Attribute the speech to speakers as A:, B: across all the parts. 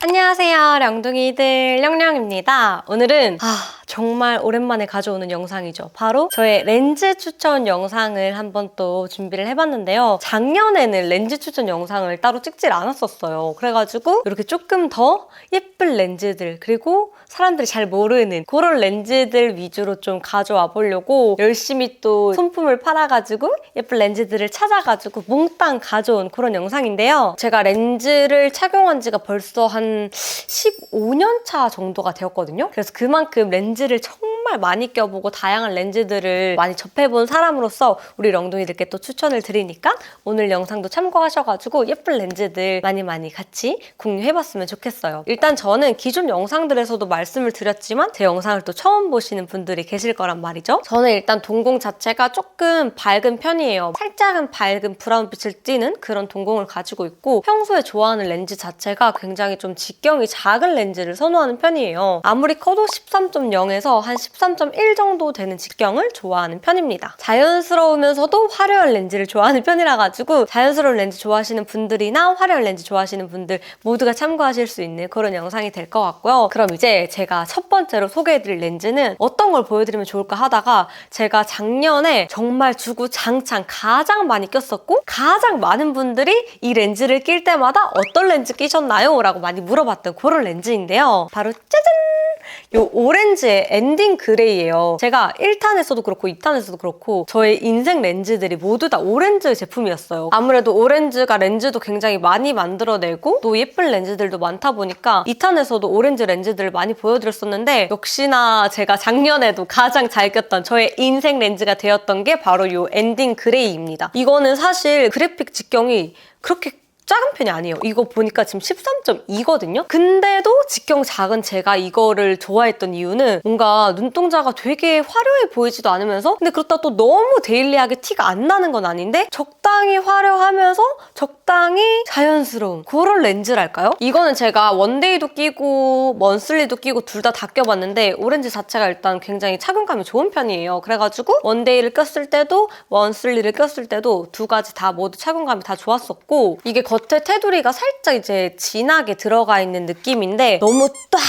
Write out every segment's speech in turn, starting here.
A: 안녕하세요, 령둥이들 령령입니다. 오늘은 정말 오랜만에 가져오는 영상이죠. 바로 저의 렌즈 추천 영상을 한번 또 준비를 해봤는데요. 작년에는 렌즈 추천 영상을 따로 찍질 않았었어요. 그래가지고 이렇게 조금 더 예쁜 렌즈들, 그리고 사람들이 잘 모르는 그런 렌즈들 위주로 좀 가져와 보려고 열심히 또 손품을 팔아가지고 예쁜 렌즈들을 찾아가지고 몽땅 가져온 그런 영상인데요. 제가 렌즈를 착용한 지가 벌써 한 15년 차 정도가 되었거든요. 그래서 그만큼 렌즈를 정말 많이 껴보고 다양한 렌즈들을 많이 접해본 사람으로서 우리 령둥이들께 또 추천을 드리니까 오늘 영상도 참고하셔가지고 예쁜 렌즈들 많이 같이 공유해봤으면 좋겠어요. 일단 저는 기존 영상들에서도 말씀을 드렸지만 제 영상을 또 처음 보시는 분들이 계실 거란 말이죠. 저는 일단 동공 자체가 조금 밝은 편이에요. 살짝은 밝은 브라운빛을 띠는 그런 동공을 가지고 있고 평소에 좋아하는 렌즈 자체가 굉장히 좀 직경이 작은 렌즈를 선호하는 편이에요. 아무리 커도 13.0에서 한 13.1 정도 되는 직경을 좋아하는 편입니다. 자연스러우면서도 화려한 렌즈를 좋아하는 편이라 가지고 자연스러운 렌즈 좋아하시는 분들이나 화려한 렌즈 좋아하시는 분들 모두가 참고하실 수 있는 그런 영상이 될 것 같고요. 그럼 이제 제가 첫 번째로 소개해드릴 렌즈는 어떤 걸 보여드리면 좋을까 하다가 제가 작년에 정말 주구장창 가장 많이 꼈었고 가장 많은 분들이 이 렌즈를 낄 때마다 어떤 렌즈 끼셨나요? 라고 많이 물어봤던 그런 렌즈인데요. 바로 짜잔! 요 오렌지의 엔딩 그레이예요. 제가 1탄에서도 그렇고 2탄에서도 그렇고 저의 인생 렌즈들이 모두 다 오렌지 제품이었어요. 아무래도 오렌지가 렌즈도 굉장히 많이 만들어내고 또 예쁜 렌즈들도 많다 보니까 2탄에서도 오렌지 렌즈들을 많이 보여드렸었는데 역시나 제가 작년에도 가장 잘 꼈던 저의 인생 렌즈가 되었던 게 바로 요 엔딩 그레이입니다. 이거는 사실 그래픽 직경이 그렇게 작은 편이 아니에요. 이거 보니까 지금 13.2거든요? 근데도 직경 작은 제가 이거를 좋아했던 이유는 뭔가 눈동자가 되게 화려해 보이지도 않으면서 근데 그렇다고 또 너무 데일리하게 티가 안 나는 건 아닌데 적당히 화려하면서 적당히 자연스러운 그런 렌즈랄까요? 이거는 제가 원데이도 끼고 먼슬리도 끼고 둘 다 껴봤는데 오렌지 자체가 일단 굉장히 착용감이 좋은 편이에요. 그래가지고 원데이를 꼈을 때도 먼슬리를 꼈을 때도 두 가지 다 모두 착용감이 다 좋았었고 이게 겉에 테두리가 살짝 이제 진하게 들어가 있는 느낌인데 너무 딱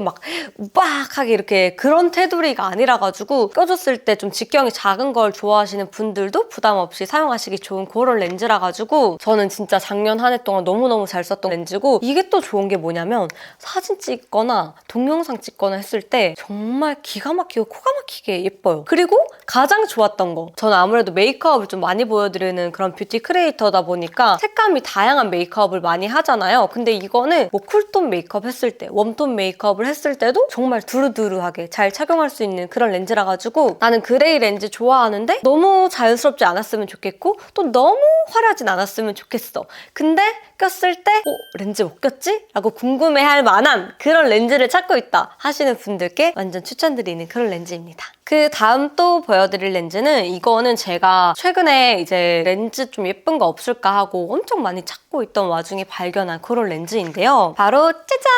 A: 막 우박하게 이렇게 그런 테두리가 아니라가지고 껴줬을 때 좀 직경이 작은 걸 좋아하시는 분들도 부담 없이 사용하시기 좋은 그런 렌즈라가지고 저는 진짜 작년 한 해 동안 너무너무 잘 썼던 렌즈고 이게 또 좋은 게 뭐냐면 사진 찍거나 동영상 찍거나 했을 때 정말 기가 막히고 코가 막히게 예뻐요. 그리고 가장 좋았던 거 저는 아무래도 메이크업을 좀 많이 보여드리는 그런 뷰티 크리에이터다 보니까 색감이 다양한 메이크업을 많이 하잖아요. 근데 이거는 뭐 쿨톤 메이크업 했을 때 웜톤 메이크업을 했을 때도 정말 두루두루하게 잘 착용할 수 있는 그런 렌즈라 가지고 나는 그레이 렌즈 좋아하는데 너무 자연스럽지 않았으면 좋겠고 또 너무 화려하진 않았으면 좋겠어. 근데 꼈을 때 렌즈 못 꼈지? 라고 궁금해할 만한 그런 렌즈를 찾고 있다 하시는 분들께 완전 추천드리는 그런 렌즈입니다. 그 다음 또 보여드릴 렌즈는 이거는 제가 최근에 이제 렌즈 좀 예쁜 거 없을까 하고 엄청 많이 찾고 있던 와중에 발견한 그런 렌즈인데요. 바로 짜잔!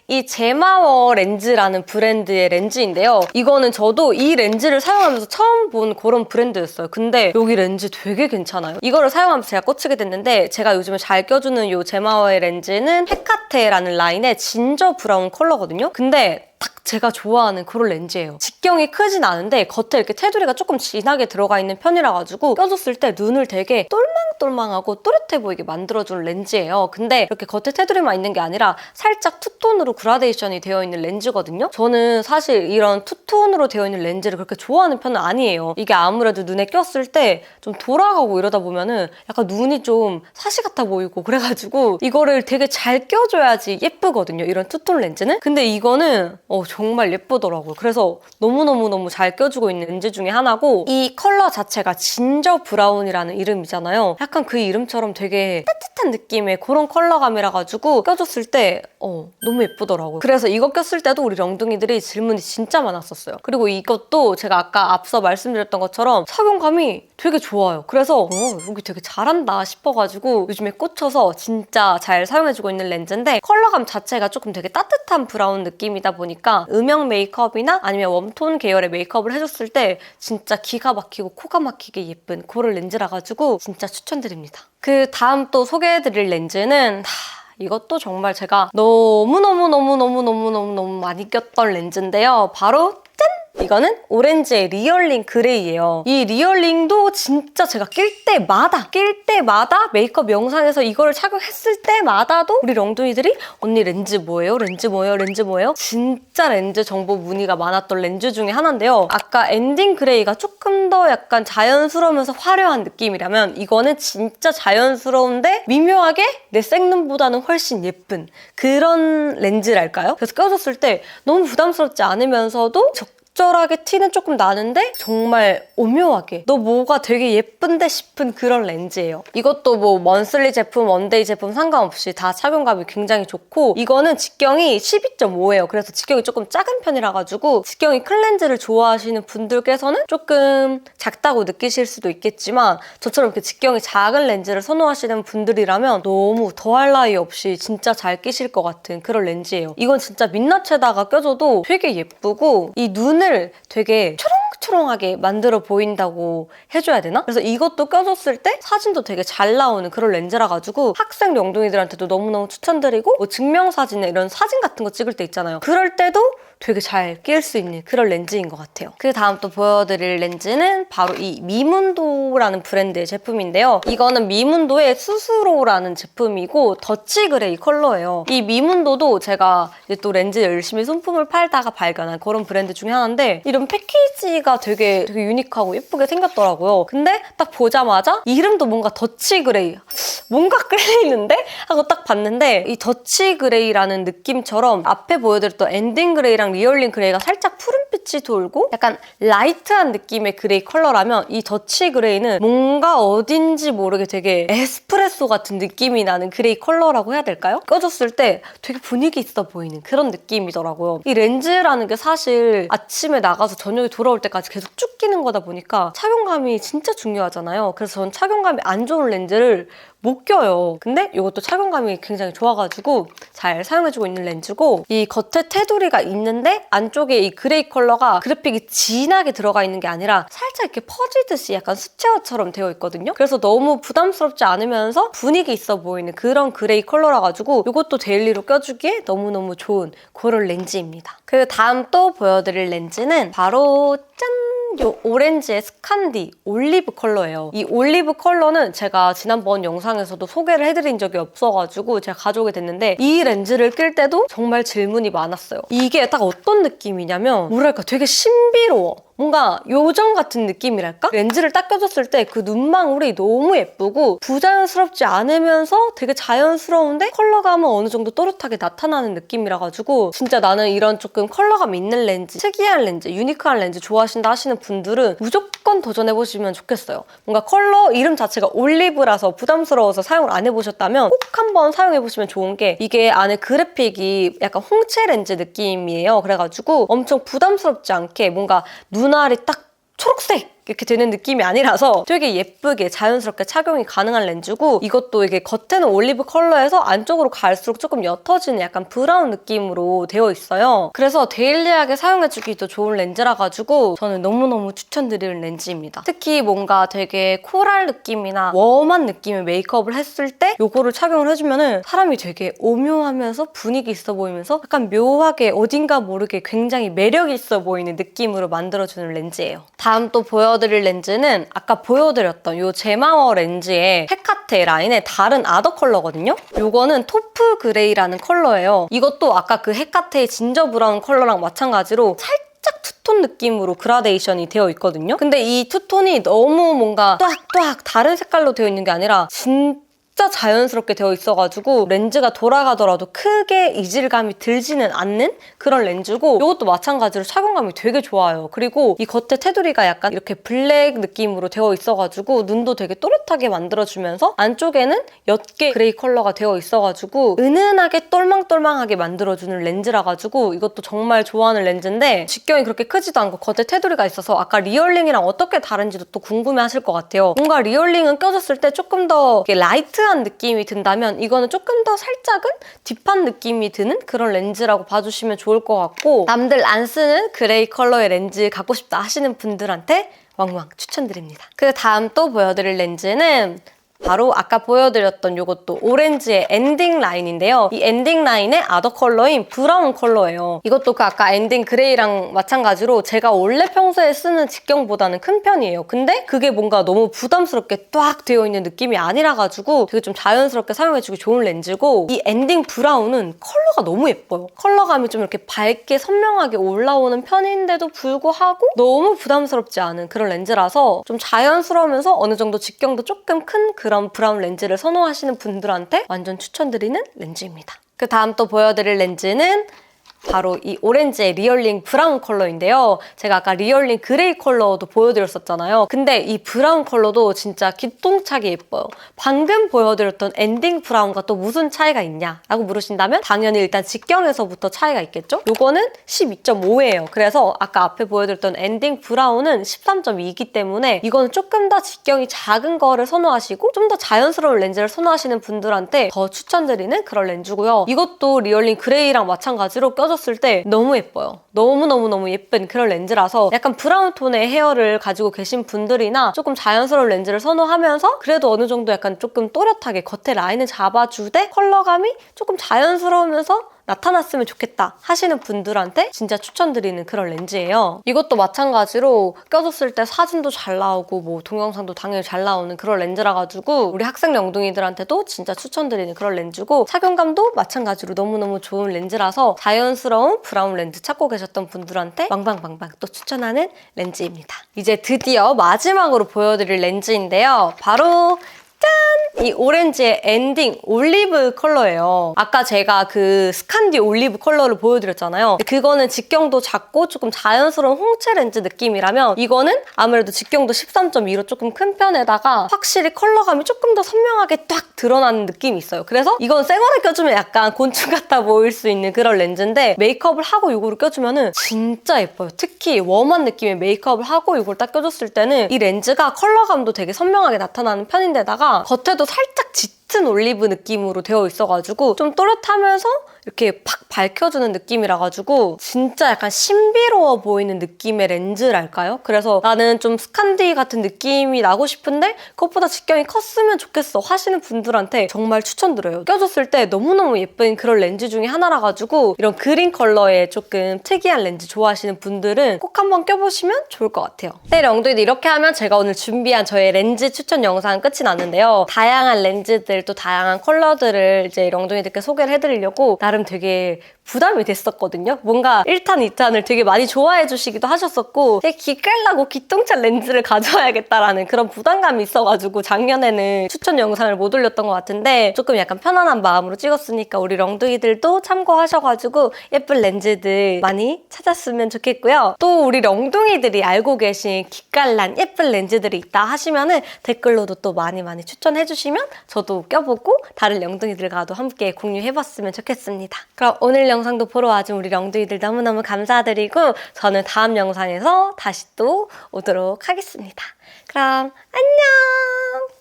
A: 이 제마워 렌즈라는 브랜드의 렌즈인데요. 이거는 저도 이 렌즈를 사용하면서 처음 본 그런 브랜드였어요. 근데 여기 렌즈 되게 괜찮아요. 이거를 사용하면서 제가 꽂히게 됐는데 제가 요즘에 잘 껴주는 이 제마워의 렌즈는 헤카테라는 라인의 진저 브라운 컬러거든요. 근데 딱 제가 좋아하는 그런 렌즈예요. 직경이 크진 않은데 겉에 이렇게 테두리가 조금 진하게 들어가 있는 편이라 가지고 껴줬을 때 눈을 되게 똘망똘망하고 또렷해 보이게 만들어주는 렌즈예요. 근데 이렇게 겉에 테두리만 있는 게 아니라 살짝 투톤으로 그라데이션이 되어 있는 렌즈거든요. 저는 사실 이런 투톤으로 되어 있는 렌즈를 그렇게 좋아하는 편은 아니에요. 이게 아무래도 눈에 꼈을 때 좀 돌아가고 이러다 보면은 약간 눈이 좀 사시 같아 보이고 그래가지고 이거를 되게 잘 껴줘야지 예쁘거든요. 이런 투톤 렌즈는. 근데 이거는 정말 예쁘더라고요. 그래서 너무너무 잘 껴주고 있는 렌즈 중에 하나고 이 컬러 자체가 진저 브라운이라는 이름이잖아요. 약간 그 이름처럼 되게 따뜻한 느낌의 그런 컬러감이라 가지고 껴줬을 때 너무 예쁘더라고요. 그래서 이거 꼈을 때도 우리 령둥이들이 질문이 진짜 많았었어요. 그리고 이것도 제가 아까 앞서 말씀드렸던 것처럼 착용감이 되게 좋아요. 그래서 여기 되게 잘한다 싶어가지고 요즘에 꽂혀서 진짜 잘 사용해주고 있는 렌즈인데 컬러감 자체가 조금 되게 따뜻한 브라운 느낌이다 보니까 음영 메이크업이나 아니면 웜톤 계열의 메이크업을 해줬을 때 진짜 기가 막히고 코가 막히게 예쁜 그런 렌즈라 가지고 진짜 추천드립니다. 그 다음 또 소개해드릴 렌즈는 이것도 정말 제가 너무너무 많이 꼈던 렌즈인데요. 바로 짠! 이거는 오렌지의 리얼링 그레이예요. 이 리얼링도 진짜 제가 낄 때마다 메이크업 영상에서 이거를 착용했을 때마다도 우리 렁둥이들이 언니 렌즈 뭐예요? 렌즈 뭐예요? 렌즈 뭐예요? 진짜 렌즈 정보 문의가 많았던 렌즈 중에 하나인데요. 아까 엔딩 그레이가 조금 더 약간 자연스러우면서 화려한 느낌이라면 이거는 진짜 자연스러운데 미묘하게 내 생눈보다는 훨씬 예쁜 그런 렌즈랄까요? 그래서 껴줬을 때 너무 부담스럽지 않으면서도 적절하게 티는 조금 나는데 정말 오묘하게 너 뭐가 되게 예쁜데 싶은 그런 렌즈예요. 이것도 뭐 먼슬리 제품, 원데이 제품 상관없이 다 착용감이 굉장히 좋고 이거는 직경이 12.5예요. 그래서 직경이 조금 작은 편이라 가지고 직경이 큰 렌즈를 좋아하시는 분들께서는 조금 작다고 느끼실 수도 있겠지만 저처럼 이렇게 직경이 작은 렌즈를 선호하시는 분들이라면 너무 더할 나위 없이 진짜 잘 끼실 것 같은 그런 렌즈예요. 이건 진짜 민낯에다가 껴줘도 되게 예쁘고 이 눈을 되게 초롱초롱하게 만들어 보인다고 해줘야 되나? 그래서 이것도 껴줬을 때 사진도 되게 잘 나오는 그런 렌즈라 가지고 학생 영둥이들한테도 너무너무 추천드리고 뭐 증명사진에 이런 사진 같은 거 찍을 때 있잖아요. 그럴 때도 되게 잘 낄 수 있는 그런 렌즈인 것 같아요. 그 다음 또 보여드릴 렌즈는 바로 이 미문도라는 브랜드의 제품인데요. 이거는 미문도의 수수로라는 제품이고 더치 그레이 컬러예요. 이 미문도도 제가 이제 또 렌즈 열심히 손품을 팔다가 발견한 그런 브랜드 중에 하나인데 이런 패키지가 되게 유니크하고 예쁘게 생겼더라고요. 근데 딱 보자마자 이름도 뭔가 더치 그레이 뭔가 끌리는데? 하고 딱 봤는데 이 더치 그레이라는 느낌처럼 앞에 보여드렸던 엔딩 그레이랑 리얼링 그레이가 살짝 푸른빛이 돌고 약간 라이트한 느낌의 그레이 컬러라면 이 더치 그레이는 뭔가 어딘지 모르게 되게 에스프레소 같은 느낌이 나는 그레이 컬러라고 해야 될까요? 껴줬을 때 되게 분위기 있어 보이는 그런 느낌이더라고요. 이 렌즈라는 게 사실 아침에 나가서 저녁에 돌아올 때까지 계속 쭉 끼는 거다 보니까 착용감이 진짜 중요하잖아요. 그래서 전 착용감이 안 좋은 렌즈를 못 껴요. 근데 이것도 착용감이 굉장히 좋아가지고 잘 사용해주고 있는 렌즈고 이 겉에 테두리가 있는데 안쪽에 이 그레이 컬러가 그래픽이 진하게 들어가 있는 게 아니라 살짝 이렇게 퍼지듯이 약간 수채화처럼 되어 있거든요. 그래서 너무 부담스럽지 않으면서 분위기 있어 보이는 그런 그레이 컬러라 가지고 이것도 데일리로 껴주기에 너무너무 좋은 그런 렌즈입니다. 그 다음 또 보여드릴 렌즈는 바로 짠! 이 오렌지의 스칸디 올리브 컬러예요. 이 올리브 컬러는 제가 지난번 영상에서도 소개를 해드린 적이 없어가지고 제가 가져오게 됐는데 이 렌즈를 낄 때도 정말 질문이 많았어요. 이게 딱 어떤 느낌이냐면 뭐랄까 되게 신비로워. 뭔가 요정 같은 느낌이랄까? 렌즈를 딱 껴줬을 때 그 눈망울이 너무 예쁘고 부자연스럽지 않으면서 되게 자연스러운데 컬러감은 어느 정도 또렷하게 나타나는 느낌이라 가지고 진짜 나는 이런 조금 컬러감 있는 렌즈, 특이한 렌즈, 유니크한 렌즈 좋아하신다 하시는 분들은 무조건 도전해보시면 좋겠어요. 뭔가 컬러 이름 자체가 올리브라서 부담스러워서 사용을 안 해보셨다면 꼭 한번 사용해보시면 좋은 게 이게 안에 그래픽이 약간 홍채 렌즈 느낌이에요. 그래가지고 엄청 부담스럽지 않게 뭔가 눈알이 딱 초록색 이렇게 되는 느낌이 아니라서 되게 예쁘게 자연스럽게 착용이 가능한 렌즈고 이것도 이게 겉에는 올리브 컬러에서 안쪽으로 갈수록 조금 옅어지는 약간 브라운 느낌으로 되어 있어요. 그래서 데일리하게 사용해주기도 좋은 렌즈라 가지고 저는 너무너무 추천드리는 렌즈입니다. 특히 뭔가 되게 코랄 느낌이나 웜한 느낌의 메이크업을 했을 때 이거를 착용을 해주면은 사람이 되게 오묘하면서 분위기 있어 보이면서 약간 묘하게 어딘가 모르게 굉장히 매력 있어 보이는 느낌으로 만들어주는 렌즈예요. 다음 또 보여드릴 렌즈는 아까 보여드렸던 이 제마워 렌즈의 헤카테 라인의 다른 아더 컬러거든요. 이거는 토프 그레이라는 컬러예요. 이것도 아까 그 헤카테의 진저 브라운 컬러랑 마찬가지로 살짝 투톤 느낌으로 그라데이션이 되어 있거든요. 근데 이 투톤이 너무 뭔가 또학또학 다른 색깔로 되어 있는 게 아니라 진짜 자연스럽게 되어 있어가지고 렌즈가 돌아가더라도 크게 이질감이 들지는 않는 그런 렌즈고 이것도 마찬가지로 착용감이 되게 좋아요. 그리고 이 겉에 테두리가 약간 이렇게 블랙 느낌으로 되어 있어가지고 눈도 되게 또렷하게 만들어주면서 안쪽에는 옅게 그레이 컬러가 되어 있어가지고 은은하게 똘망똘망하게 만들어주는 렌즈라 가지고 이것도 정말 좋아하는 렌즈인데 직경이 그렇게 크지도 않고 겉에 테두리가 있어서 아까 리얼링이랑 어떻게 다른지도 또 궁금해하실 것 같아요. 뭔가 리얼링은 껴줬을 때 조금 더 라이트 한 느낌이 든다면 이거는 조금 더 살짝은 딥한 느낌이 드는 그런 렌즈라고 봐주시면 좋을 것 같고 남들 안 쓰는 그레이 컬러의 렌즈 갖고 싶다 하시는 분들한테 왕왕 추천드립니다. 그 다음 또 보여드릴 렌즈는 바로 아까 보여드렸던 이것도 오렌지의 엔딩 라인인데요. 이 엔딩 라인의 아더 컬러인 브라운 컬러예요. 이것도 그 아까 엔딩 그레이랑 마찬가지로 제가 원래 평소에 쓰는 직경보다는 큰 편이에요. 근데 그게 뭔가 너무 부담스럽게 딱 되어 있는 느낌이 아니라 가지고 되게 좀 자연스럽게 사용해주기 좋은 렌즈고, 이 엔딩 브라운은 컬러가 너무 예뻐요. 컬러감이 좀 이렇게 밝게 선명하게 올라오는 편인데도 불구하고 너무 부담스럽지 않은 그런 렌즈라서 좀 자연스러우면서 어느 정도 직경도 조금 큰 그런 브라운 렌즈를 선호하시는 분들한테 완전 추천드리는 렌즈입니다. 그 다음 또 보여드릴 렌즈는 바로 이 오렌지의 리얼링 브라운 컬러인데요. 제가 아까 리얼링 그레이 컬러도 보여드렸었잖아요. 근데 이 브라운 컬러도 진짜 기똥차게 예뻐요. 방금 보여드렸던 엔딩 브라운과 또 무슨 차이가 있냐라고 물으신다면 당연히 일단 직경에서부터 차이가 있겠죠? 요거는 12.5예요. 그래서 아까 앞에 보여드렸던 엔딩 브라운은 13.2이기 때문에 이거는 조금 더 직경이 작은 거를 선호하시고 좀 더 자연스러운 렌즈를 선호하시는 분들한테 더 추천드리는 그런 렌즈고요. 이것도 리얼링 그레이랑 마찬가지로 껴줬을 때 너무 예뻐요. 너무너무너무 예쁜 그런 렌즈라서 약간 브라운 톤의 헤어를 가지고 계신 분들이나 조금 자연스러운 렌즈를 선호하면서 그래도 어느 정도 약간 조금 또렷하게 겉에 라인을 잡아주되 컬러감이 조금 자연스러우면서 나타났으면 좋겠다 하시는 분들한테 진짜 추천드리는 그런 렌즈예요. 이것도 마찬가지로 껴줬을 때 사진도 잘 나오고 뭐 동영상도 당연히 잘 나오는 그런 렌즈라 가지고 우리 학생 영둥이들한테도 진짜 추천드리는 그런 렌즈고, 착용감도 마찬가지로 너무너무 좋은 렌즈라서 자연스러운 브라운 렌즈 찾고 계셨던 분들한테 빵빵빵빵 또 추천하는 렌즈입니다. 이제 드디어 마지막으로 보여드릴 렌즈인데요. 바로 짠! 이 오렌지의 엔딩 올리브 컬러예요. 아까 제가 그 스칸디 올리브 컬러를 보여드렸잖아요. 그거는 직경도 작고 조금 자연스러운 홍채 렌즈 느낌이라면 이거는 아무래도 직경도 13.2로 조금 큰 편에다가 확실히 컬러감이 조금 더 선명하게 딱 드러나는 느낌이 있어요. 그래서 이건 생얼에 껴주면 약간 곤충 같아 보일 수 있는 그런 렌즈인데 메이크업을 하고 이거를 껴주면 진짜 예뻐요. 특히 웜한 느낌의 메이크업을 하고 이걸 딱 껴줬을 때는 이 렌즈가 컬러감도 되게 선명하게 나타나는 편인데다가 겉에도 살짝 짙은 올리브 느낌으로 되어 있어가지고 좀 또렷하면서 이렇게 팍 밝혀주는 느낌이라 가지고 진짜 약간 신비로워 보이는 느낌의 렌즈랄까요? 그래서 나는 좀 스칸디 같은 느낌이 나고 싶은데 그것보다 직경이 컸으면 좋겠어 하시는 분들한테 정말 추천드려요. 껴줬을 때 너무너무 예쁜 그런 렌즈 중에 하나라 가지고 이런 그린 컬러의 조금 특이한 렌즈 좋아하시는 분들은 꼭 한번 껴보시면 좋을 것 같아요. 네, 영둥이들 이렇게 하면 제가 오늘 준비한 저의 렌즈 추천 영상 끝이 났는데요. 다양한 렌즈들 또 다양한 컬러들을 이제 영둥이들께 소개를 해드리려고 나름 되게 부담이 됐었거든요. 뭔가 1탄, 2탄을 되게 많이 좋아해 주시기도 하셨었고 되게 기깔나고 기똥찬 렌즈를 가져와야겠다라는 그런 부담감이 있어가지고 작년에는 추천 영상을 못 올렸던 것 같은데 조금 약간 편안한 마음으로 찍었으니까 우리 렁둥이들도 참고하셔가지고 예쁜 렌즈들 많이 찾았으면 좋겠고요. 또 우리 렁둥이들이 알고 계신 기깔난 예쁜 렌즈들이 있다 하시면은 댓글로도 또 많이 추천해 주시면 저도 껴보고 다른 렁둥이들과도 함께 공유해봤으면 좋겠습니다. 그럼 오늘 영상도 보러 와준 우리 렁둥이들 너무너무 감사드리고 저는 다음 영상에서 다시 또 오도록 하겠습니다. 그럼 안녕!